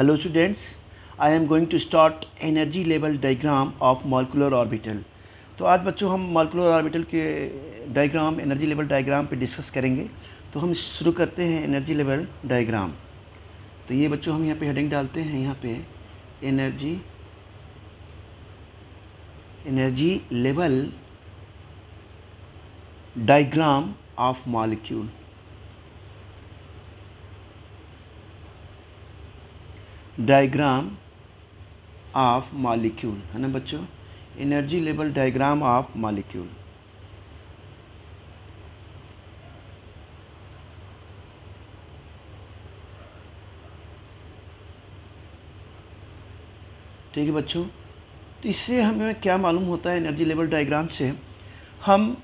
Hello students, I am going to start energy level diagram of molecular orbital। तो आज बच्चों हम molecular orbital के डायग्राम एनर्जी लेवल डायग्राम पे discuss करेंगे। तो हम शुरू करते हैं एनर्जी लेवल डायग्राम। तो ये बच्चों हम यहाँ पे हेडिंग डालते हैं, यहाँ पे energy level diagram of molecule. Diagram of molecule है ना बच्चों, energy level diagram of molecule. ठीक है बच्चों, तो इससे हमें क्या मालूम होता है एनर्जी लेवल डायग्राम से, हम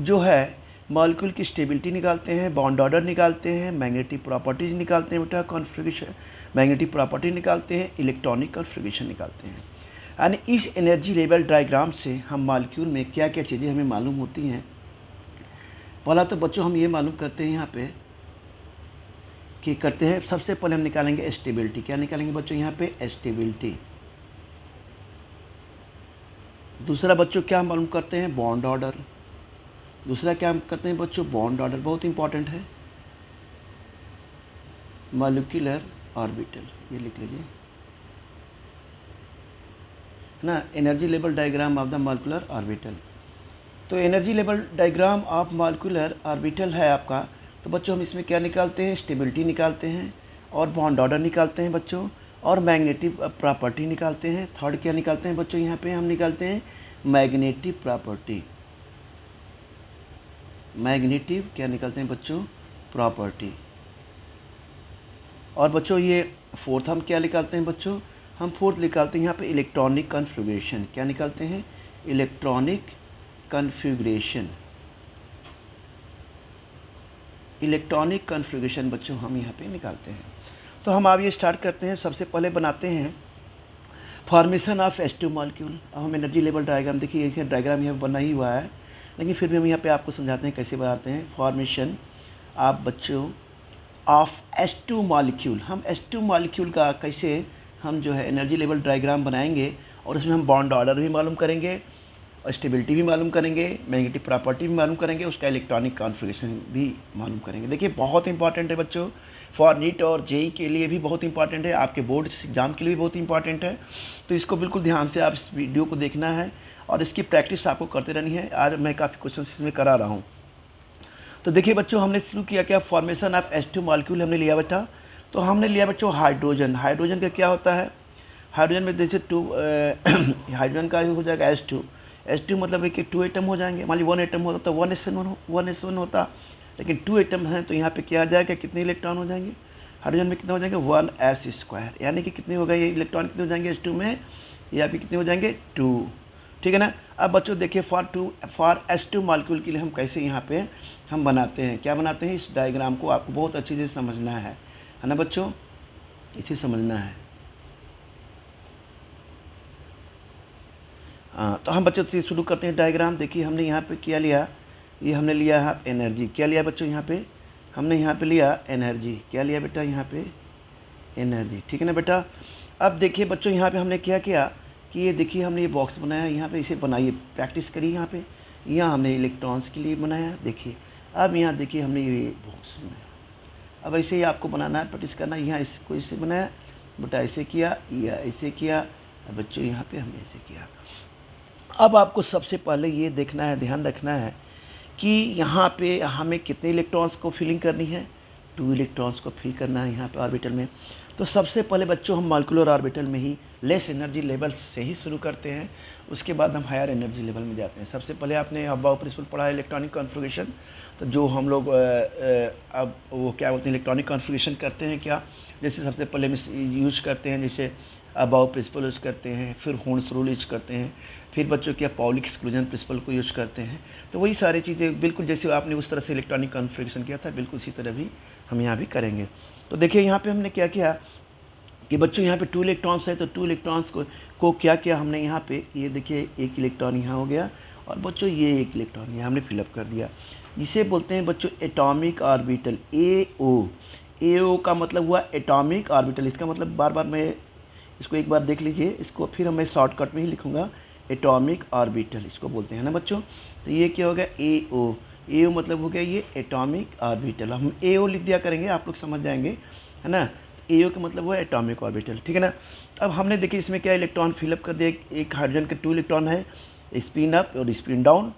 जो है मॉलिक्यूल की स्टेबिलिटी निकालते हैं, बॉन्ड ऑर्डर निकालते हैं, मैग्नेटिक प्रॉपर्टीज निकालते हैं बेटा, कॉन्फ़िगरेशन मैग्नेटिक प्रॉपर्टी निकालते हैं, इलेक्ट्रॉनिक कॉन्फ़िगरेशन निकालते हैं। यानी इस एनर्जी लेवल डायग्राम से हम मॉलिक्यूल में क्या क्या चीज़ें हमें मालूम होती हैं। पहला तो बच्चों हम ये मालूम करते हैं यहाँ पे कि करते हैं, सबसे पहले हम निकालेंगे स्टेबिलिटी। क्या निकालेंगे बच्चों यहाँ पे? स्टेबिलिटी। दूसरा बच्चों क्या मालूम करते हैं? Bond order. दूसरा क्या करते हैं बच्चों? बॉन्ड ऑर्डर बहुत इंपॉर्टेंट है। मॉलिक्यूलर ऑर्बिटल, ये लिख लीजिए ना, energy level diagram of the molecular orbital. तो energy level diagram of molecular orbital है आपका। तो बच्चों हम इसमें क्या निकालते हैं? स्टेबिलिटी निकालते हैं, और बॉन्ड ऑर्डर निकालते हैं बच्चों, और मैग्नेटिक प्रॉपर्टी निकालते हैं। थर्ड क्या निकालते हैं बच्चों? यहाँ पे हम निकालते हैं मैग्नेटिक प्रॉपर्टी। मैग्नेटिक क्या निकालते हैं बच्चों? प्रॉपर्टी। और बच्चों ये फोर्थ हम क्या निकालते हैं बच्चों? हम फोर्थ निकालते हैं यहाँ पे इलेक्ट्रॉनिक कॉन्फ़िगरेशन। क्या निकालते हैं? Electronic configuration. इलेक्ट्रॉनिक कॉन्फ़िगरेशन बच्चों हम यहाँ पे निकालते हैं। तो हम अब ये स्टार्ट करते हैं। सबसे पहले बनाते हैं फॉर्मेशन ऑफ H2 मॉलिक्यूल। अब हम एनर्जी लेवल डायग्राम, देखिए ये डायग्राम यहाँ बना ही हुआ है, लेकिन फिर भी हम यहाँ पे आपको समझाते हैं कैसे बनाते हैं। फॉर्मेशन आप बच्चों ऑफ H2 मॉलिक्यूल, हम H2 मॉलिक्यूल का कैसे हम जो है एनर्जी लेवल डायग्राम बनाएंगे, और उसमें हम बॉन्ड ऑर्डर भी मालूम करेंगे, और स्टेबिलिटी भी मालूम करेंगे, मैग्नेटिक प्रॉपर्टी भी मालूम करेंगे, उसका इलेक्ट्रॉनिक कॉन्फ़िगरेशन भी मालूम करेंगे। देखिए बहुत इंपॉर्टेंट है बच्चों, फॉर नीट और जेई के लिए भी बहुत इंपॉर्टेंट है, आपके बोर्ड एग्जाम के लिए भी बहुत इंपॉर्टेंट है। तो इसको बिल्कुल ध्यान से आप इस वीडियो को देखना है, और इसकी प्रैक्टिस आपको करते रहनी है। आज मैं काफ़ी क्वेश्चन इसमें करा रहा हूँ। तो देखिए बच्चों हमने शुरू किया क्या? फॉर्मेशन ऑफ H2 मॉलिक्यूल हमने लिया बेटा। तो हमने लिया बच्चों हाइड्रोजन। हाइड्रोजन का क्या होता है? हाइड्रोजन में जैसे हाइड्रोजन का हो जाएगा H2। H2 मतलब है कि 2 एटम हो जाएंगे। मान लीजिए 1 एटम होता तो 1s1 होता, लेकिन 2 एटम हैं तो यहाँ पे क्या आ जाएगा? कितने इलेक्ट्रॉन हो जाएंगे हाइड्रोजन में? कितने हो जाएंगे? 1s²। यानी कि कितने हो गए ये इलेक्ट्रॉन? कितने हो जाएंगे H2 में? यहाँ पे कितने हो जाएंगे? 2। ठीक है ना। अब बच्चों देखिए फॉर H2 मॉलिक्यूल के लिए हम कैसे यहाँ पे हम बनाते हैं, क्या बनाते हैं? इस डायग्राम को आपको बहुत अच्छी से समझना है ना बच्चों, इसे समझना है। तो हम बच्चों से शुरू करते हैं डायग्राम। देखिए हमने यहाँ पे क्या लिया? ये हमने लिया है एनर्जी। क्या लिया बच्चों? यहाँ पे हमने यहाँ पे लिया एनर्जी। क्या लिया बेटा? यहाँ पे एनर्जी। ठीक है ना बेटा। अब देखिए बच्चों यहाँ पे हमने क्या किया कि ये देखिए हमने ये बॉक्स बनाया, यहाँ पे इसे बनाइए, प्रैक्टिस करिए। यहाँ पे यहाँ हमने इलेक्ट्रॉन्स के लिए बनाया। देखिए अब यहाँ देखिए हमने ये बॉक्स बनाया। अब ऐसे ही आपको बनाना है, प्रैक्टिस करना है। यहाँ इसको इससे बनाया बेटा, ऐसे किया या ऐसे किया। अब बच्चों यहाँ पे हमने ऐसे किया। अब आपको सबसे पहले ये देखना है, ध्यान रखना है कि यहाँ पे हमें कितने इलेक्ट्रॉन्स को फिलिंग करनी है? 2 इलेक्ट्रॉन्स को फिल करना है यहाँ पे ऑर्बिटल में। तो सबसे पहले बच्चों हम मॉलिक्यूलर ऑर्बिटल में ही लेस एनर्जी लेवल से ही शुरू करते हैं, उसके बाद हम हायर एनर्जी लेवल में जाते हैं। सबसे पहले आपने अबाव प्रिंसिपल पढ़ा है इलेक्ट्रॉनिक कॉन्फ़िगरेशन। तो जो हम लोग अब वो क्या बोलते हैं इलेक्ट्रॉनिक कॉन्फ़िगरेशन करते हैं क्या? जैसे सबसे पहले हम यूज करते हैं, जैसे अबाव प्रिंसिपल यूज करते हैं, फिर होर्न्स रूल यूज करते हैं, फिर बच्चों क्या पॉलिक एक्सक्लूजन प्रिंसिपल को यूज करते हैं। तो वही सारी चीज़ें बिल्कुल जैसे आपने उस तरह से इलेक्ट्रॉनिक कॉन्फ़िगरेशन किया था, बिल्कुल इसी तरह भी हम यहाँ भी करेंगे। तो देखिए यहाँ पे हमने क्या किया कि बच्चों यहाँ पे 2 इलेक्ट्रॉन्स है, तो 2 इलेक्ट्रॉन्स को क्या किया हमने यहाँ पे? ये देखिए एक इलेक्ट्रॉन यहाँ हो गया, और बच्चों ये एक इलेक्ट्रॉन यहाँ हमने फिलअप कर दिया। इसे बोलते हैं बच्चों एटॉमिक ऑर्बिटल, AO। AO का मतलब हुआ एटॉमिक ऑर्बिटल। इसका मतलब बार बार मैं इसको एक बार देख लीजिए, इसको फिर मैं शॉर्टकट में ही लिखूंगा, एटॉमिक ऑर्बिटल इसको बोलते हैं ना बच्चों। तो ये क्या हो गया AO, AO मतलब हो गया ये एटॉमिक ऑर्बिटल। हम AO लिख दिया करेंगे, आप लोग समझ जाएंगे, है ना। AO का मतलब हुआ एटॉमिक ऑर्बिटल, ठीक है ना। अब हमने देखिए इसमें क्या इलेक्ट्रॉन फिलअप कर दिया, एक हाइड्रोजन के 2 इलेक्ट्रॉन है, स्पिन अप और स्पिन डाउन,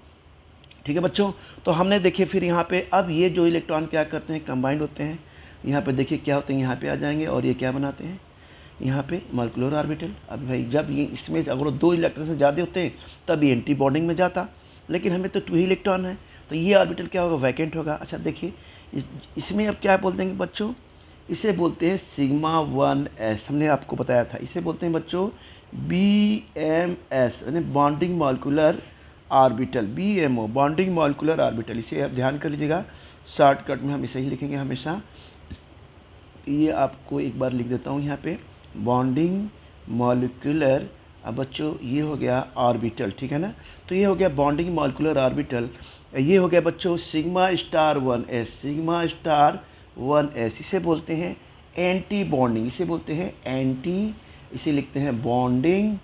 ठीक है बच्चों। तो हमने देखिए फिर यहाँ पे अब ये जो इलेक्ट्रॉन क्या करते हैं, कंबाइंड होते हैं। यहाँ पे देखिए क्या होते हैं, यहाँ पे आ जाएंगे और ये क्या बनाते हैं, यहाँ पे मॉलिक्यूलर ऑर्बिटल। अब भाई जब ये इसमें अगर 2 इलेक्ट्रॉन से ज़्यादा होते हैं तब ये एंटी बॉन्डिंग में जाता, लेकिन हमें तो 2 ही इलेक्ट्रॉन है, तो ये ऑर्बिटल क्या होगा, वैकेंट होगा। अच्छा देखिए इसमें अब क्या बोलते हैं बच्चों, इसे बोलते हैं सिग्मा 1s। हमने आपको बताया था, इसे बोलते हैं बच्चों BMS यानी bonding molecular orbital, BMO bonding molecular orbital. इसे आप ध्यान कर लीजिएगा, शॉर्टकट में हम इसे ही लिखेंगे हमेशा। ये आपको एक बार लिख देता हूँ यहाँ पे, बॉन्डिंग मॉलिक्यूलर। अब बच्चों ये हो गया ऑर्बिटल, ठीक है ना। तो ये हो गया बॉन्डिंग मॉलिक्यूलर ऑर्बिटल। ये हो गया बच्चों sigma star 1s, sigma star 1s। इसे बोलते हैं एंटी बॉन्डिंग, इसे बोलते हैं एंटी, इसे लिखते हैं बॉन्डिंग,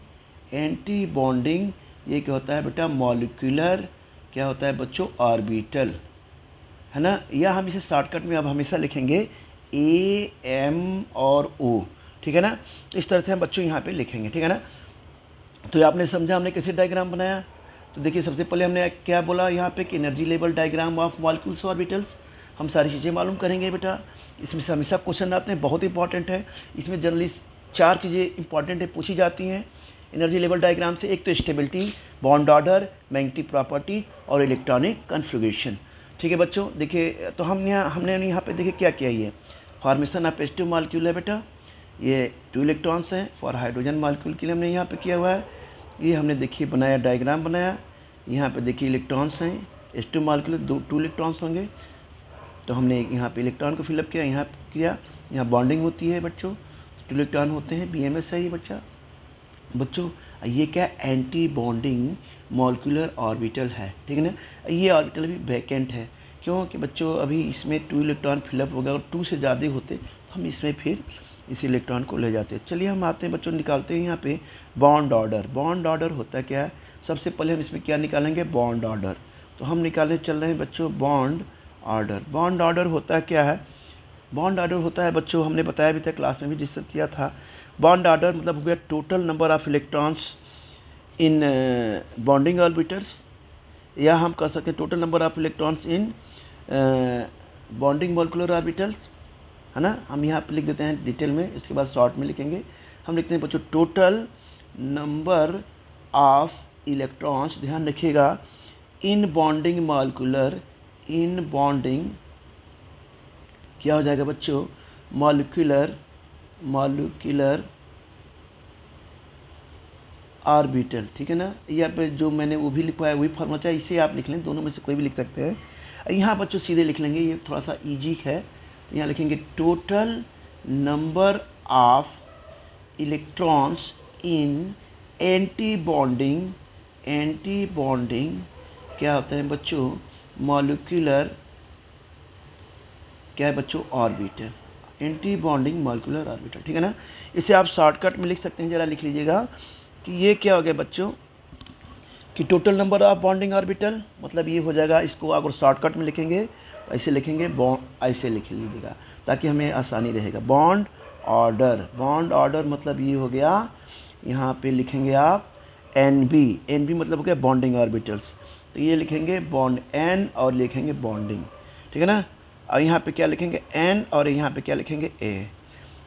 एंटी बॉन्डिंग। ये क्या होता है बेटा, मॉलिक्यूलर, क्या होता है बच्चों, ऑर्बिटल, है ना। या हम इसे शॉर्टकट में अब हमेशा लिखेंगे AM और O, ठीक है ना। इस तरह से हम बच्चों यहाँ पे लिखेंगे, ठीक है ना। तो आपने समझा हमने कैसे डायग्राम बनाया। तो देखिए सबसे पहले हमने क्या बोला यहाँ पे कि energy level diagram of molecules orbitals. हम सारी चीज़ें मालूम करेंगे बेटा, इसमें से हमेशा क्वेश्चन आते हैं, बहुत इंपॉर्टेंट है। इसमें जनरली 4 चीज़ें इंपॉर्टेंट है, पूछी जाती हैं एनर्जी लेवल डायग्राम से। एक तो stability, bond order, magnetic property और इलेक्ट्रॉनिक कन्फिगरेशन, ठीक है बच्चों। देखिए तो हमने यहाँ पे देखिए क्या किया, ये फॉर्मेशन ऑफ H2 मॉलिक्यूल है बेटा, ये 2 इलेक्ट्रॉन्स हैं। फॉर हाइड्रोजन मॉलिक्यूल के लिए हमने यहाँ पे किया हुआ है, ये हमने देखिए बनाया, डायग्राम बनाया। यहाँ पे देखिए इलेक्ट्रॉन्स हैं, H2 मॉलिक्यूल 2 इलेक्ट्रॉन्स होंगे, तो हमने यहाँ पे इलेक्ट्रॉन को फिलअप किया, यहाँ किया, यहाँ बॉन्डिंग होती है बच्चों, 2 इलेक्ट्रॉन होते हैं, BMS है ये बच्चों। ये क्या एंटी बॉन्डिंग मॉलिक्यूलर ऑर्बिटल है, ठीक है ना। ये ऑर्बिटल भी वैकेंट है, क्योंकि बच्चों अभी इसमें 2 इलेक्ट्रॉन फिलअप हो गया, और 2 से ज़्यादा होते तो हम इसमें फिर इस इलेक्ट्रॉन को ले जाते। चलिए हम आते हैं बच्चों, निकालते हैं यहाँ पे बॉन्ड ऑर्डर। बॉन्ड ऑर्डर होता क्या है, सबसे पहले हम इसमें क्या निकालेंगे, बॉन्ड ऑर्डर। तो हम निकालने चल रहे हैं बच्चों बॉन्ड ऑर्डर। बॉन्ड ऑर्डर होता क्या है, बॉन्ड ऑर्डर होता है बच्चों, हमने बताया भी था, क्लास में भी डिस्कस किया था। बॉन्ड ऑर्डर मतलब हो गया total number of electrons in bonding orbitals, या हम कह सकते हैं total number of electrons in bonding molecular orbitals, है ना। हम यहाँ पे लिख देते हैं डिटेल में, इसके बाद शॉर्ट में लिखेंगे। हम लिखते हैं बच्चों टोटल नंबर ऑफ इलेक्ट्रॉन्स, ध्यान रखिएगा, in bonding molecular, in bonding क्या हो जाएगा बच्चों, मॉलिक्यूलर ऑर्बिटल, ठीक है ना। यहाँ पे जो मैंने वो भी लिखवाया वही फॉर्मूला चाहिए, इसे आप लिख लें, दोनों में से कोई भी लिख सकते हैं। यहाँ बच्चों सीधे लिख लेंगे, ये थोड़ा सा इजी है। तो यहाँ लिखेंगे total number of electrons in anti bonding, anti bonding क्या होता है बच्चों, मॉलिक्यूलर क्या है बच्चों, orbital, anti bonding molecular orbital, ठीक है ना। इसे आप शॉर्टकट में लिख सकते हैं, जरा लिख लीजिएगा कि ये क्या हो गया बच्चों, कि total number of bonding orbital, मतलब ये हो जाएगा। इसको अगर शॉर्टकट में लिखेंगे तो ऐसे लिखेंगे, ऐसे लिख लीजिएगा ताकि हमें आसानी रहेगा। बॉन्ड ऑर्डर, बॉन्ड ऑर्डर मतलब ये हो गया, यहाँ पे लिखेंगे आप NB, NB मतलब हो गया बॉन्डिंग ऑर्बिटल्स, तो ये लिखेंगे बॉन्ड N और लिखेंगे बॉन्डिंग, ठीक है ना। और यहाँ पे क्या लिखेंगे N और यहाँ पे क्या लिखेंगे A,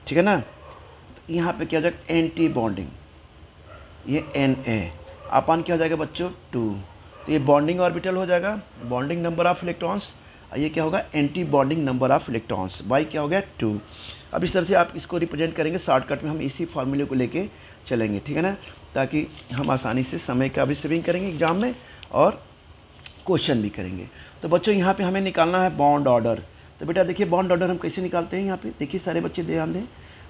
ठीक है ना। तो यहाँ पे क्या हो जाएगा एंटी बॉन्डिंग, ये Na, अपन क्या हो जाएगा बच्चों 2, तो ये बॉन्डिंग ऑर्बिटल हो जाएगा, बॉन्डिंग नंबर ऑफ इलेक्ट्रॉन्स, और ये क्या होगा anti bonding number of electrons, by क्या हो गया 2। अब इस तरह से आप इसको रिप्रेजेंट करेंगे, शॉर्टकट में हम इसी फॉर्मूले को लेके चलेंगे, ठीक है ना, ताकि हम आसानी से समय का भी सेविंग करेंगे एग्जाम में और क्वेश्चन भी करेंगे। तो बच्चों यहाँ पे हमें निकालना है बॉन्ड ऑर्डर। तो बेटा देखिए बॉन्ड ऑर्डर हम कैसे निकालते हैं, यहाँ पे देखिए सारे बच्चे ध्यान दें,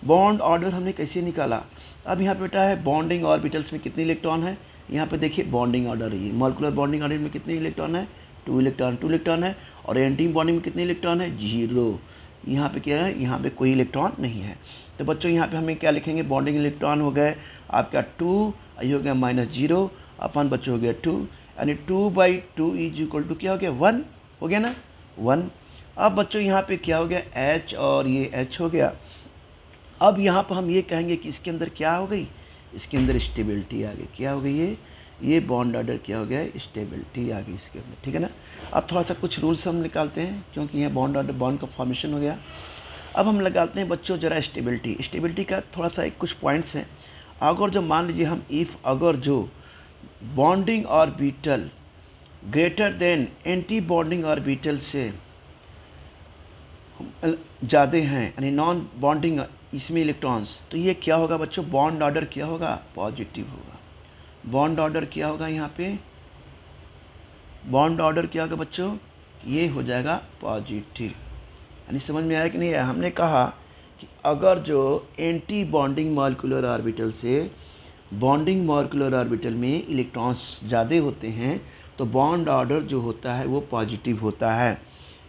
बॉन्ड ऑर्डर हमने कैसे निकाला। अब यहाँ पे बेटा है बॉन्डिंग ऑर्बिटल्स में कितने इलेक्ट्रॉन है, यहाँ पे देखिए बॉन्डिंग ऑर्डर है, मॉलिक्यूलर बॉन्डिंग ऑर्डर में कितने इलेक्ट्रॉन है, 2 इलेक्ट्रॉन है, और एंटी बॉन्डिंग में कितने इलेक्ट्रॉन है, 0। यहाँ पे क्या है, यहाँ पे कोई इलेक्ट्रॉन नहीं है। तो बच्चों यहाँ पे हमें क्या लिखेंगे, बॉन्डिंग इलेक्ट्रॉन हो गए आपका 2, ये हो गया -0 अपन बच्चों हो गया 2, यानी 2/2 इज इक्वल टू क्या हो गया 1 हो गया ना 1। अब बच्चों यहाँ पे क्या हो गया H और ये H हो गया। अब यहाँ पर हम ये कहेंगे कि इसके अंदर क्या हो गई, इसके अंदर स्टेबिलिटी आ गई। क्या हो गई ये बॉन्ड ऑर्डर क्या हो गया, स्टेबिलिटी आ गई इसके अंदर, ठीक है ना। अब थोड़ा सा कुछ रूल्स हम निकालते हैं क्योंकि यहाँ बॉन्ड ऑर्डर बॉन्ड का फॉर्मेशन हो गया। अब हम लगाते हैं बच्चों जरा स्टेबिलिटी का थोड़ा सा एक कुछ पॉइंट्स हैं। अगर जो मान लीजिए हम अगर जो bonding orbital greater than anti bonding orbital से ज़्यादा हैं, यानी नॉन बॉन्डिंग इसमें इलेक्ट्रॉन्स, तो ये क्या होगा बच्चों, बॉन्ड ऑर्डर क्या होगा, पॉजिटिव होगा। बॉन्ड ऑर्डर क्या होगा, यहाँ पे बॉन्ड ऑर्डर क्या होगा बच्चों, ये हो जाएगा पॉजिटिव। यानी समझ में आया कि नहीं आया। हमने कहा कि अगर जो एंटी बॉन्डिंग मॉलिक्यूलर ऑर्बिटल से बॉन्डिंग मॉलिक्यूलर ऑर्बिटल में इलेक्ट्रॉन्स ज़्यादा होते हैं तो बॉन्ड ऑर्डर जो होता है वो पॉजिटिव होता है।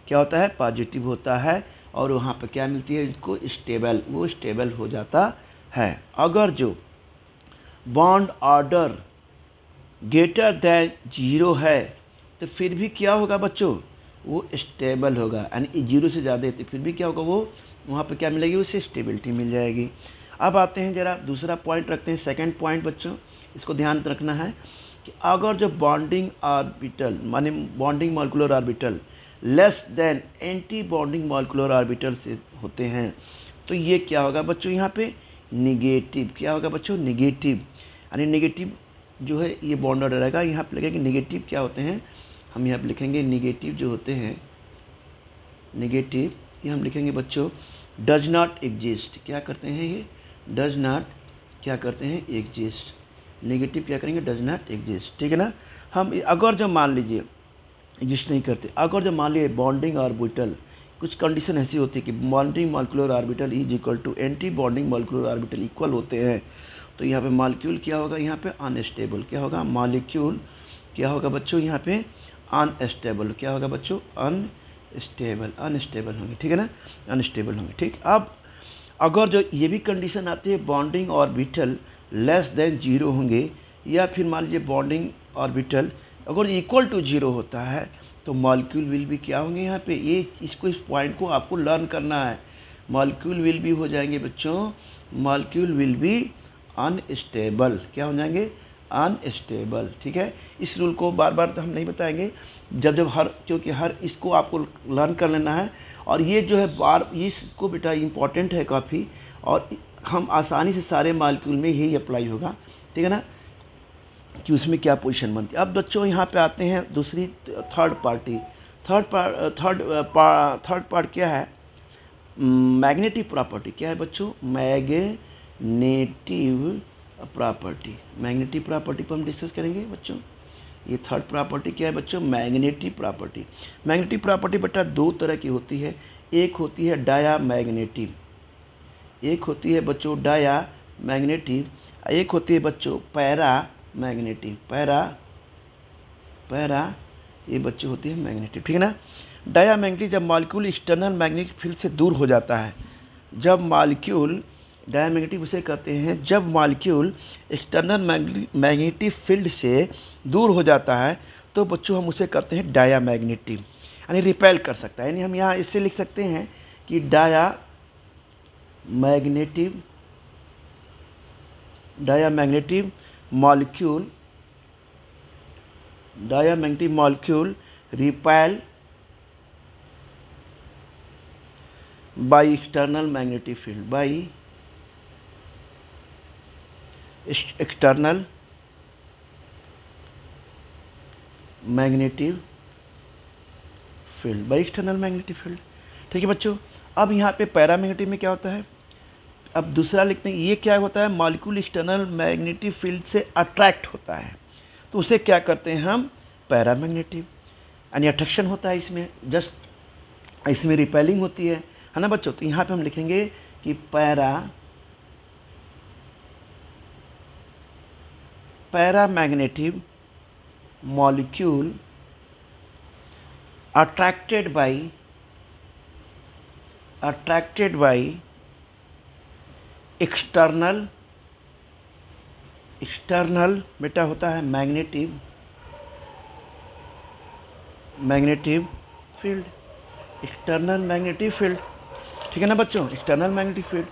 क्या होता है, पॉजिटिव होता है। और वहाँ पर क्या मिलती है इसको, स्टेबल, वो स्टेबल हो जाता है। अगर जो बॉन्ड ऑर्डर ग्रेटर दैन 0 है तो फिर भी क्या होगा बच्चों, वो स्टेबल होगा। यानी 0 से ज़्यादा है तो फिर भी क्या होगा, वो वहाँ पर क्या मिलेगी, उसे स्टेबिलिटी मिल जाएगी। अब आते हैं जरा दूसरा पॉइंट रखते हैं, सेकंड पॉइंट बच्चों, इसको ध्यान रखना है कि अगर जो बॉन्डिंग ऑर्बिटल माने bonding molecular orbital less than anti bonding molecular orbital से होते हैं तो ये क्या होगा बच्चों, यहाँ पे निगेटिव। क्या होगा बच्चों, निगेटिव। यानी निगेटिव जो है ये बॉन्ड ऑर्डर रहेगा। यहाँ पे लगेगा निगेटिव क्या होते हैं, हम यहाँ पे लिखेंगे निगेटिव जो होते हैं, निगेटिव ये हम लिखेंगे बच्चों डज नॉट एग्जिस्ट। क्या करते हैं ये, डज नॉट क्या करते हैं, एग्जिस्ट। नेगेटिव क्या करेंगे, डज नॉट एग्जिस्ट, ठीक है ना। हम अगर जो मान लीजिए एग्जिस्ट नहीं करते, अगर जो मान लीजिए बॉन्डिंग ऑर्बिटल कुछ कंडीशन ऐसी होती है कि bonding molecular orbital is equal to anti bonding molecular orbital equal होते हैं तो यहाँ पे मॉलिक्यूल क्या होगा, यहाँ पे अनस्टेबल। क्या होगा, मॉलिक्यूल क्या होगा बच्चों, यहाँ पे अनस्टेबल। क्या होगा बच्चों, अनस्टेबल होंगे, ठीक है ना, अनस्टेबल होंगे, ठीक। अब अगर जो ये भी कंडीशन आती है बॉन्डिंग ऑर्बिटल लेस देन 0 होंगे या फिर मान लीजिए बॉन्डिंग ऑर्बिटल अगर इक्वल टू 0 होता है तो मॉलिक्यूल विल भी क्या होंगे, यहाँ पे ये इस पॉइंट को आपको लर्न करना है। मॉलिक्यूल विल भी हो जाएंगे बच्चों, मॉलिक्यूल विल भी अनस्टेबल। क्या हो जाएंगे, अनस्टेबल, ठीक है। इस रूल को बार बार तो हम नहीं बताएंगे, जब हर क्योंकि हर इसको आपको लर्न कर लेना है। और ये जो है बार इसको बेटा इम्पॉर्टेंट है काफ़ी, और हम आसानी से सारे मॉलिक्यूल में यही अप्लाई होगा, ठीक है ना, कि उसमें क्या पोजीशन बनती है। अब बच्चों यहाँ पे आते हैं दूसरी थर्ड पार्टी। थर्ड पार्ट क्या है, मैग्नेटिक प्रॉपर्टी। क्या है बच्चों, मैग्नेटिव प्रॉपर्टी। मैग्नेटिक प्रॉपर्टी पर हम डिस्कस करेंगे बच्चों। ये थर्ड प्रॉपर्टी क्या है बच्चों, मैग्नेटिक प्रॉपर्टी। मैग्नेटिक प्रॉपर्टी बेटा दो तरह की होती है, एक होती है डाया मैग्नेटिव, एक होती है बच्चों डाया मैग्नेटिव, एक होती है बच्चों पैरा मैग्नेटिव। पैरा ये बच्चे होती है मैग्नेटिव, ठीक है ना। डाया मैग्नेटिव जब मॉलिक्यूल एक्सटर्नल मैग्नेटिक फील्ड से दूर हो जाता है, जब मॉलिक्यूल डायमैग्नेटिक उसे कहते हैं जब मॉलिक्यूल एक्सटर्नल मैग्नेटिक फील्ड से दूर हो जाता है तो बच्चों हम उसे कहते हैं डायामैग्नेटिव, यानी रिपेल कर सकता है। यानी हम यहाँ इससे लिख सकते हैं कि diamagnetic molecule repel by external magnetic field, by external magnetic field, by external magnetic field, ठीक है बच्चों। अब यहाँ पे पैरामैग्नेटिक में क्या होता है, अब दूसरा लिखते हैं, ये क्या होता है, मॉलिक्यूल एक्सटर्नल मैग्नेटिक फील्ड से अट्रैक्ट होता है तो उसे क्या करते हैं हम, पैरामैग्नेटिव, यानी अट्रैक्शन होता है इसमें, जस्ट इसमें रिपेलिंग होती है ना बच्चों। तो यहाँ पे हम लिखेंगे कि paramagnetic molecule attracted by attracted by external बेटा होता है magnetic field, external magnetic field, ठीक है ना बच्चों, एक्सटर्नल मैग्नेटिक फील्ड।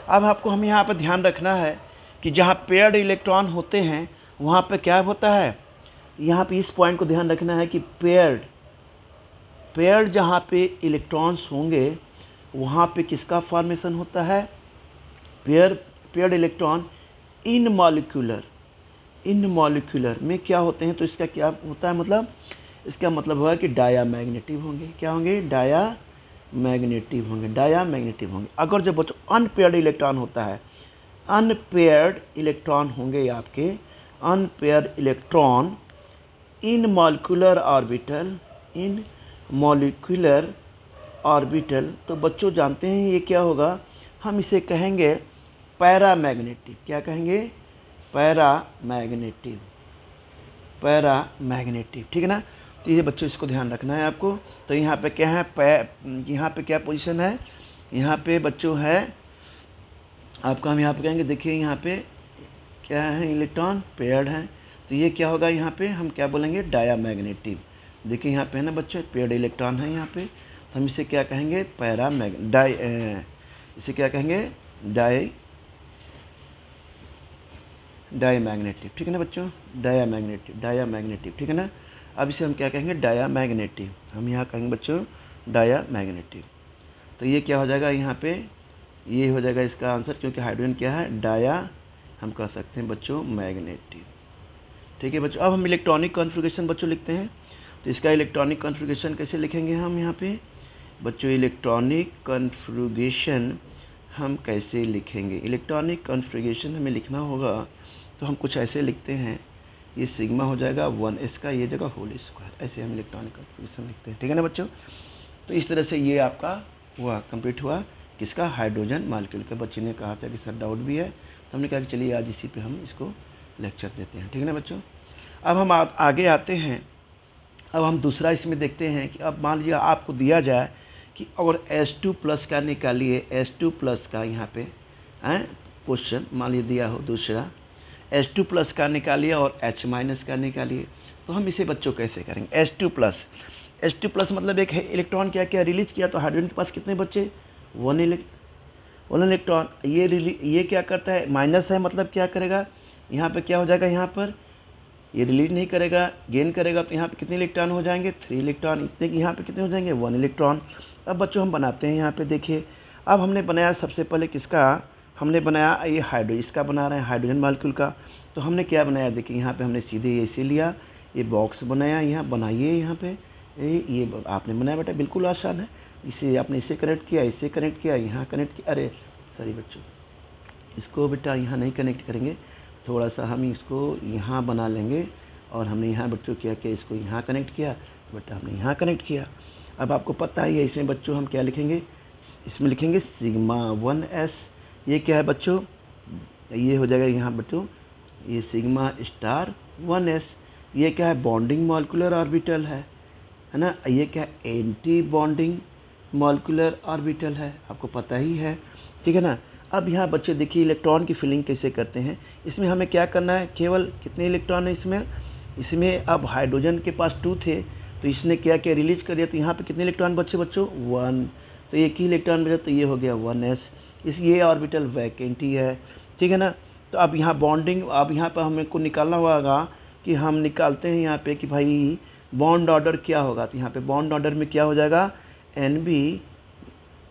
अब आपको हम यहाँ पर ध्यान रखना है कि जहाँ पेयर्ड इलेक्ट्रॉन होते हैं वहाँ पे क्या होता है, यहाँ पे इस पॉइंट को ध्यान रखना है कि पेयर्ड जहाँ पे इलेक्ट्रॉन्स होंगे वहाँ पे किसका फॉर्मेशन होता है, पेयर्ड इलेक्ट्रॉन इन मॉलिक्यूलर में क्या होते हैं। तो इसका क्या होता है मतलब, इसका मतलब हुआ कि डायामैग्नेटिव होंगे। क्या होंगे, डायामैग्नेटिव होंगे। अगर जब बच्चों अनपेयर्ड इलेक्ट्रॉन होता है, अनपेयर्ड इलेक्ट्रॉन होंगे आपके, unpaired electron in molecular orbital, तो बच्चों जानते हैं ये क्या होगा, हम इसे कहेंगे पैरामैग्नेटिव। क्या कहेंगे, पैरामैग्नेटिव, ठीक है ना। तो ये बच्चों इसको ध्यान रखना है आपको। तो यहाँ पे क्या है, यहाँ पे क्या पोजीशन है, यहाँ पे बच्चों है आपका, हम यहाँ पे कहेंगे, देखिए यहाँ पे क्या है, इलेक्ट्रॉन पेयर्ड है, तो ये क्या होगा, यहाँ पे हम क्या बोलेंगे, डायामैग्नेटिव। देखिए यहाँ पे है ना बच्चों, पेयर्ड इलेक्ट्रॉन है यहाँ पे, तो हम इसे क्या कहेंगे, इसे क्या कहेंगे, डायामैग्नेटिव, ठीक है ना बच्चों, डायामैग्नेटिव, ठीक है ना। अब इसे हम क्या कहेंगे, डायामैग्नेटिव, हम यहाँ कहेंगे बच्चों डायामैग्नेटिव। तो ये क्या हो जाएगा, यहाँ पे ये हो जाएगा इसका आंसर, क्योंकि हाइड्रोजन क्या है, हम कह सकते हैं बच्चों मैग्नेटिव, ठीक है बच्चों। अब हम इलेक्ट्रॉनिक कॉन्फ़िगरेशन बच्चों लिखते हैं, तो इसका इलेक्ट्रॉनिक कॉन्फ़िगरेशन कैसे लिखेंगे हम यहाँ पे बच्चों, इलेक्ट्रॉनिक कॉन्फ़िगरेशन हम कैसे लिखेंगे, इलेक्ट्रॉनिक कॉन्फ़िगरेशन हमें लिखना होगा तो हम कुछ ऐसे लिखते हैं, ये सिग्मा हो जाएगा 1s का, ये जगह होल स्क्वायर, ऐसे हम इलेक्ट्रॉनिक कॉन्फ़िगरेशन लिखते हैं, ठीक है ना बच्चों। तो इस तरह से ये आपका हुआ, कंप्लीट हुआ किसका, हाइड्रोजन मॉलिक्यूल के। बच्चे ने कहा था कि सर डाउट भी है, तो हमने कहा कि चलिए आज इसी पे हम इसको लेक्चर देते हैं, ठीक है ना बच्चों। अब हम आगे आते हैं, अब हम दूसरा इसमें देखते हैं कि अब मान लीजिए आपको दिया जाए कि अगर H2+ का निकालिए, H2+ का यहाँ पे क्वेश्चन मान लीजिए दिया हो दूसरा, H2+ का निकालिए और H- का निकालिए, तो हम इसे बच्चों कैसे करेंगे, H2+ मतलब एक इलेक्ट्रॉन क्या क्या रिलीज किया, तो हाइड्रोजन के पास कितने बच्चे, 1 इलेक्ट्रॉन, ये क्या करता है, माइनस है मतलब क्या करेगा, यहाँ पे क्या हो जाएगा, यहाँ पर ये रिलीज नहीं करेगा, गेन करेगा, तो यहाँ पे कितने इलेक्ट्रॉन हो जाएंगे, 3 इलेक्ट्रॉन, इतने यहाँ पे कितने हो जाएंगे, 1 इलेक्ट्रॉन। अब बच्चों हम बनाते हैं यहाँ पे, देखिए अब हमने बनाया सबसे पहले किसका, हमने बनाया ये इसका बना रहे हैं हाइड्रोजन मॉलिक्यूल का। तो हमने क्या बनाया, देखिए यहाँ पे हमने सीधे ऐसे लिया, ये बॉक्स बनाया, यहाँ बनाइए, यहाँ पे ये आपने बनाया बेटा, बिल्कुल आसान है। इसे आपने इससे कनेक्ट किया, इससे कनेक्ट किया, यहाँ कनेक्ट किया, अरे सॉरी बच्चों, इसको बेटा यहाँ नहीं कनेक्ट करेंगे, थोड़ा सा हम इसको यहाँ बना लेंगे, और हमने यहाँ बच्चों क्या किया, इसको यहाँ कनेक्ट किया, बेटा हमने यहाँ कनेक्ट किया। अब आपको पता ही है इसमें बच्चों हम क्या लिखेंगे, इसमें लिखेंगे सिग्मा 1s, ये क्या है बच्चों, ये हो जाएगा यहाँ बच्चों, ये सिग्मा स्टार 1s, ये क्या है, बॉन्डिंग मॉलिक्यूलर ऑर्बिटल है ना, ये क्या है, एंटी बॉन्डिंग मॉलिक्यूलर ऑर्बिटल है, आपको पता ही है, ठीक है ना। अब यहाँ बच्चे देखिए इलेक्ट्रॉन की फिलिंग कैसे करते हैं, इसमें हमें क्या करना है, केवल कितने इलेक्ट्रॉन है इसमें अब हाइड्रोजन के पास 2 थे, तो इसने क्या क्या रिलीज कर दिया, तो यहाँ पे कितने इलेक्ट्रॉन बचे बच्चों, 1, तो एक ही इलेक्ट्रॉन बचा, तो ये हो गया 1s, इस ये ऑर्बिटल वैकेंट ही है, ठीक है ना। तो अब यहाँ बॉन्डिंग, अब यहाँ पर हमें को निकालना होगा कि हम निकालते हैं यहाँ पे कि भाई बॉन्ड ऑर्डर क्या होगा, तो यहाँ पे बॉन्ड ऑर्डर में क्या हो जाएगा, Nb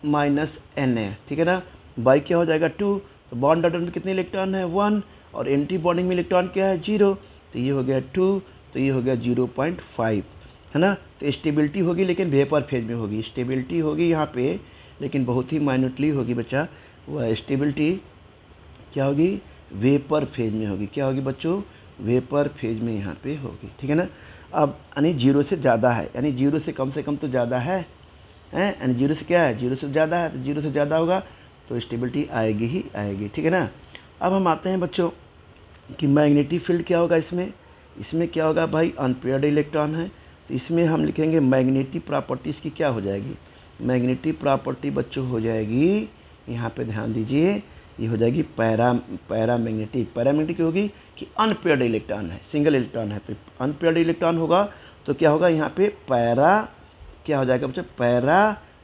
माइनस Na, ठीक है ना, बाई क्या हो जाएगा 2, तो बॉन्ड ऑर्डर में कितने इलेक्ट्रॉन है 1, और एंटी बॉन्डिंग में इलेक्ट्रॉन क्या है 0, तो ये हो गया 2, तो ये हो गया 0.5, है ना। तो स्टेबिलिटी होगी लेकिन वेपर फेज में होगी, स्टेबिलिटी होगी यहाँ पे लेकिन बहुत ही माइन्यूटली होगी बच्चा, वह स्टेबिलिटी क्या होगी, वेपर फेज में होगी, क्या होगी बच्चों, वेपर फेज में यहाँ पे होगी, ठीक है ना। अब यानी 0 से ज़्यादा है, यानी 0 से कम तो ज़्यादा है, यानी 0 से क्या है, 0 से ज़्यादा है, तो 0 से ज़्यादा होगा तो स्टेबिलिटी आएगी ही आएगी, ठीक है ना। अब हम आते हैं बच्चों कि मैग्नेटिक फील्ड क्या होगा, इसमें क्या होगा भाई, अनपेयर्ड इलेक्ट्रॉन है, तो इसमें हम लिखेंगे मैग्नेटिक प्रॉपर्टीज़ की क्या हो जाएगी, मैग्नेटिक प्रॉपर्टी बच्चों हो जाएगी, यहाँ पे ध्यान दीजिए, ये हो जाएगी पैरामैग्नेटिक। पैरामैग्नेटिक होगी कि अनपेयर्ड इलेक्ट्रॉन है, सिंगल इलेक्ट्रॉन है, तो अनपेयर्ड इलेक्ट्रॉन होगा तो क्या होगा यहाँ पे क्या हो जाएगा बच्चों,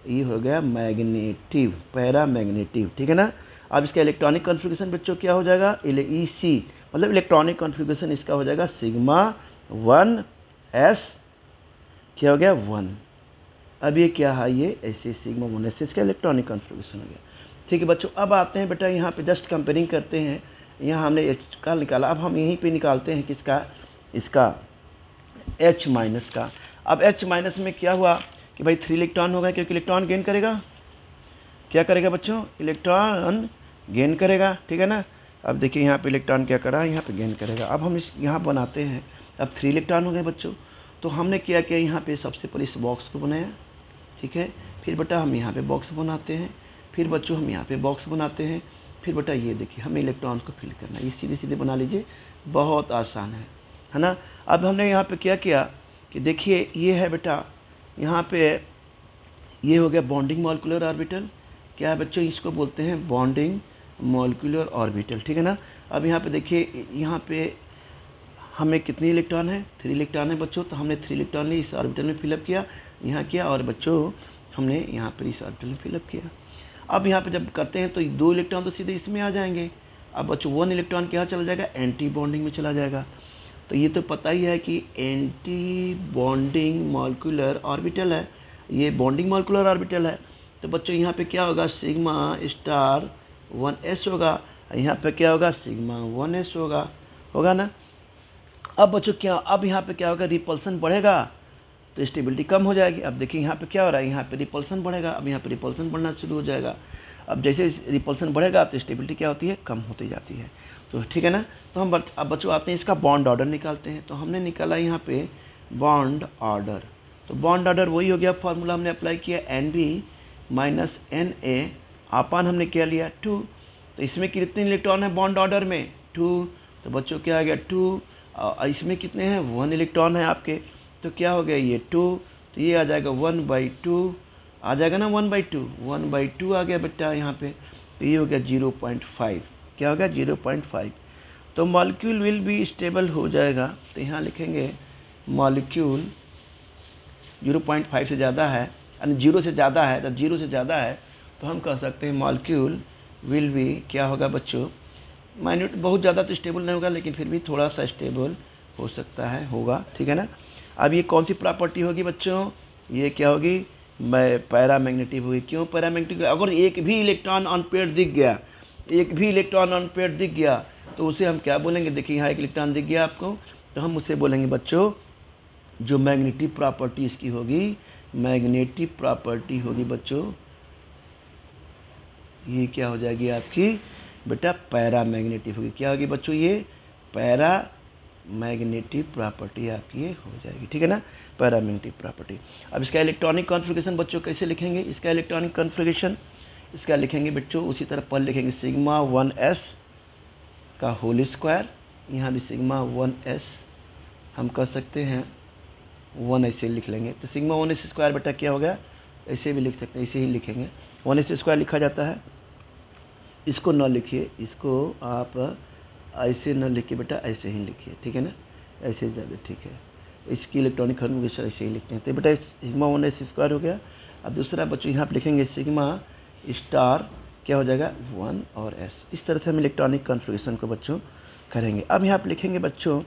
ये हो गया मैग्नेटिव, पैरामैग्नेटिव, ठीक है ना। अब इसका इलेक्ट्रॉनिक कॉन्फ़िगरेशन बच्चों क्या हो जाएगा, EC मतलब इलेक्ट्रॉनिक कॉन्फ़िगरेशन इसका हो जाएगा सिग्मा 1s, क्या हो गया 1। अब ये क्या है, ये ऐसे सिग्मा 1s इसका इलेक्ट्रॉनिक कॉन्फ़िगरेशन हो गया, ठीक है बच्चों। अब आते हैं बेटा यहाँ पे जस्ट कंपेयरिंग करते हैं, यहाँ हमने H का निकाला, अब हम यहीं पे निकालते हैं किसका, इसका H माइनस का। अब H माइनस में क्या हुआ कि भाई 3 इलेक्ट्रॉन होगा, क्योंकि इलेक्ट्रॉन गेन करेगा, क्या करेगा बच्चों, इलेक्ट्रॉन गेन करेगा, ठीक है ना। अब देखिए यहाँ पे इलेक्ट्रॉन क्या करा, यहाँ पे गेन करेगा। अब हम इस यहाँ बनाते हैं, अब 3 इलेक्ट्रॉन हो गए बच्चों, तो हमने क्या किया, यहाँ पे सबसे पहले इस बॉक्स को बनाया, ठीक है। फिर बेटा हम यहाँ पे बॉक्स बनाते हैं, फिर बच्चों हम यहाँ पे बॉक्स बनाते हैं, फिर बेटा ये देखिए हमें इलेक्ट्रॉन को फिल करना है, ये सीधे सीधे बना लीजिए, बहुत आसान है ना। अब हमने यहाँ पे क्या किया कि देखिए ये है बेटा, यहाँ पे ये हो गया बॉन्डिंग मॉलिक्यूलर ऑर्बिटल, क्या है बच्चों, इसको बोलते हैं बॉन्डिंग मॉलिक्यूलर ऑर्बिटल, ठीक है ना। अब यहाँ पे देखिए, यहाँ पे हमें कितनी इलेक्ट्रॉन है, 3 इलेक्ट्रॉन है बच्चों, तो हमने 3 इलेक्ट्रॉन ने इस ऑर्बिटल में फिलअप किया, यहाँ किया, और बच्चों हमने यहाँ पर इस ऑर्बिटल में फिलअप किया। अब यहाँ पे जब करते हैं तो 2 इलेक्ट्रॉन तो सीधे इसमें आ जाएंगे। अब बच्चों 1 इलेक्ट्रॉन क्या चला जाएगा, एंटी बॉन्डिंग में चला जाएगा। तो ये तो पता ही है कि एंटी बॉन्डिंग मॉलिक्यूलर ऑर्बिटल है, ये बॉन्डिंग मॉलिक्यूलर ऑर्बिटल है। तो बच्चों यहाँ पे क्या होगा, सिग्मा स्टार 1s होगा, यहाँ पे क्या होगा, सिग्मा 1s होगा ना। अब बच्चों क्या, अब यहाँ पे क्या होगा, रिपल्सन बढ़ेगा तो स्टेबिलिटी कम हो जाएगी। अब देखिए यहाँ पे क्या हो रहा है, यहाँ पे रिपल्सन बढ़ेगा, अब यहाँ पे रिपल्सन बढ़ना शुरू हो जाएगा। अब जैसे रिपल्सन बढ़ेगा तो स्टेबिलिटी क्या होती है, कम होती जाती है, तो ठीक है ना। तो हम अब बच्चों आते हैं इसका बॉन्ड ऑर्डर निकालते हैं। तो हमने निकाला यहाँ पे बॉन्ड ऑर्डर, तो बॉन्ड ऑर्डर वही हो गया, फॉर्मूला हमने अप्लाई किया NB माइनस NA अपन हमने क्या लिया 2। तो इसमें कितने इलेक्ट्रॉन है बॉन्ड ऑर्डर में, 2। तो बच्चों क्या आ गया 2, इसमें कितने हैं 1 इलेक्ट्रॉन है आपके, तो क्या हो गया ये 2, तो ये आ जाएगा 1/2 आ जाएगा ना, 1/2 आ गया बेटा यहाँ पे, तो ये हो गया 0.5, क्या हो गया 0.5। तो मॉलिक्यूल विल बी स्टेबल हो जाएगा, तो यहाँ लिखेंगे मॉलिक्यूल 0.5 से ज़्यादा है, यानी 0 से ज़्यादा है, तब 0 से ज़्यादा है तो हम कह सकते हैं मॉलिक्यूल विल बी क्या होगा बच्चों, माइन्यूट, बहुत ज़्यादा तो स्टेबल नहीं होगा, लेकिन फिर भी थोड़ा सा स्टेबल हो सकता है, होगा, ठीक है ना। अब ये कौन सी प्रॉपर्टी होगी बच्चों, ये क्या होगी, पैरामैग्नेटिक होगी। क्यों पैरामैग्नेटिक, अगर एक भी इलेक्ट्रॉन अनपेयर्ड दिख गया, एक भी इलेक्ट्रॉन अनपेयर्ड दिख गया तो उसे हम क्या बोलेंगे, देखिए यहाँ एक इलेक्ट्रॉन दिख गया आपको, तो हम उसे बोलेंगे बच्चों, जो मैग्नेटिक प्रॉपर्टी इसकी होगी, मैग्नेटिक प्रॉपर्टी होगी बच्चों, ये क्या हो जाएगी आपकी बेटा, पैरामैग्नेटिक होगी। क्या होगी बच्चों, ये पैरामैग्नेटिक प्रॉपर्टी आपकी ये हो जाएगी, ठीक है ना, पैरामैग्नेटिक प्रॉपर्टी। अब इसका इलेक्ट्रॉनिक कॉन्फ़िगरेशन बच्चों कैसे लिखेंगे, इसका इलेक्ट्रॉनिक कॉन्फ़िगरेशन इसका लिखेंगे बच्चों, उसी तरह पर लिखेंगे सिग्मा 1s का होल स्क्वायर, यहाँ भी सिग्मा 1s हम कर सकते हैं 1 ऐसे लिख लेंगे, तो सिग्मा 1s स्क्वायर बेटा क्या हो गया, ऐसे भी लिख सकते हैं, ऐसे ही लिखेंगे, 1s स्क्वायर लिखा जाता है। इसको न लिखिए, इसको आप ऐसे न लिखिए बेटा, ऐसे ही लिखिए, ठीक है ना, ऐसे ज़्यादा ठीक है। इसकी इलेक्ट्रॉनिक कॉन्फ़िगरेशन ऐसे ही लिखते हैं, तो बेटा सिग्मा 1s स्क्वायर हो गया। अब दूसरा बच्चों यहाँ पर लिखेंगे सिग्मा स्टार क्या हो जाएगा 1 और s। इस तरह से हम इलेक्ट्रॉनिक कॉन्फ़िगरेशन को बच्चों करेंगे। अब यहाँ पर लिखेंगे बच्चों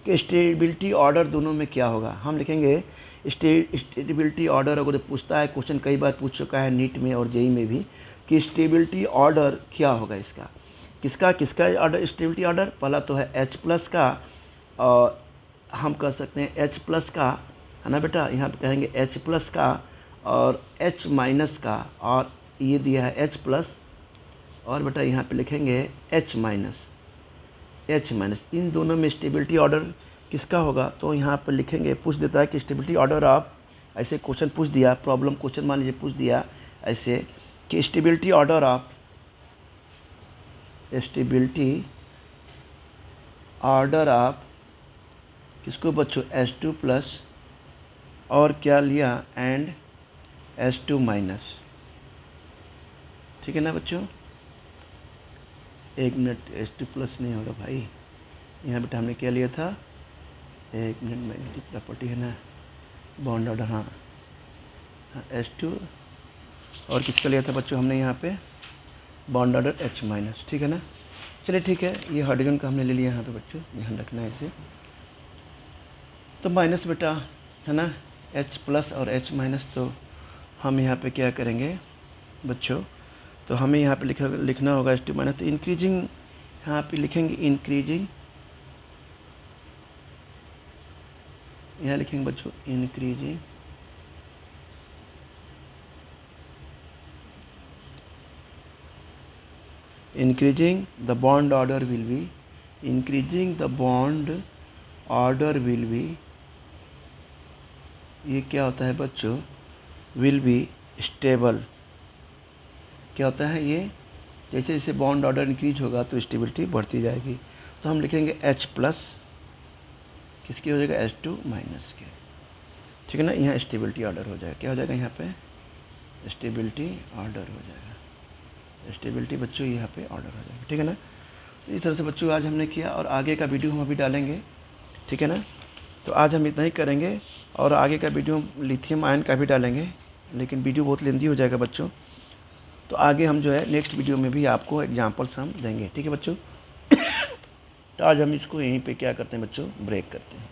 कि स्टेबिलिटी ऑर्डर दोनों में क्या होगा, हम लिखेंगे स्टेबिलिटी ऑर्डर, अगर पूछता है क्वेश्चन, कई बार पूछ चुका है नीट में और जेई में भी, कि स्टेबिलिटी ऑर्डर क्या होगा इसका, किसका ऑर्डर, स्टेबिलिटी ऑर्डर पहला तो है H+ का, और हम कह सकते हैं H+ का, है ना बेटा, यहाँ पे कहेंगे H+ का और H- का, और ये दिया है H+, और बेटा यहाँ पे लिखेंगे H-, इन दोनों में स्टेबिलिटी ऑर्डर किसका होगा, तो यहाँ पर लिखेंगे, पूछ देता है कि स्टेबिलिटी ऑर्डर ऑफ, ऐसे क्वेश्चन पूछ दिया, प्रॉब्लम क्वेश्चन मान लीजिए पूछ दिया ऐसे कि स्टेबिलिटी ऑर्डर ऑफ किसको बच्चों, H2+ और क्या लिया, एंड H2 माइनस, ठीक है ना बच्चों। 1 मिनट, H2 प्लस नहीं होगा भाई, यहाँ बेटा हमने क्या लिया था, 1 मिनट मैग्नेटिक प्रॉपर्टी है ना, बॉन्ड ऑर्डर, हाँ H2, और किसका लिया था बच्चों हमने यहाँ पे, बॉन्ड ऑर्डर H माइनस, ठीक है ना। चलिए ठीक है, ये हाइड्रोजन का हमने ले लिया यहाँ पे बच्चों, ध्यान रखना है इसे। तो माइनस बेटा है ना, H प्लस और H माइनस, तो हम यहाँ पे क्या करेंगे बच्चों, तो हमें यहाँ पे लिखना होगा H2 माइनस, तो इंक्रीजिंग यहाँ पे लिखेंगे इंक्रीजिंग, यहाँ लिखेंगे बच्चों increasing, increasing the bond order will be, increasing the bond order will be, ये क्या होता है बच्चों, will be stable, क्या होता है ये, जैसे जैसे बॉन्ड ऑर्डर इंक्रीज होगा तो स्टेबिलिटी बढ़ती जाएगी। तो हम लिखेंगे H प्लस किसकी हो जाएगा, H2 माइनस के, ठीक है ना। यहाँ स्टेबिलिटी ऑर्डर हो जाएगा, क्या हो जाएगा यहाँ पे, स्टेबिलिटी ऑर्डर हो जाएगा, स्टेबिलिटी बच्चों यहाँ पे ऑर्डर हो जाएगा, ठीक है ना। तो इस तरह से बच्चों आज हमने किया, और आगे का वीडियो हम अभी डालेंगे, ठीक है ना। तो आज हम इतना ही करेंगे, और आगे का वीडियो हम लिथियम आयन का भी डालेंगे, लेकिन वीडियो बहुत लेंदी हो जाएगा बच्चों। तो आगे हम जो है नेक्स्ट वीडियो में भी आपको एग्जाम्पल्स हम देंगे, ठीक है बच्चों। तो आज हम इसको यहीं पे क्या करते हैं बच्चों, ब्रेक करते हैं।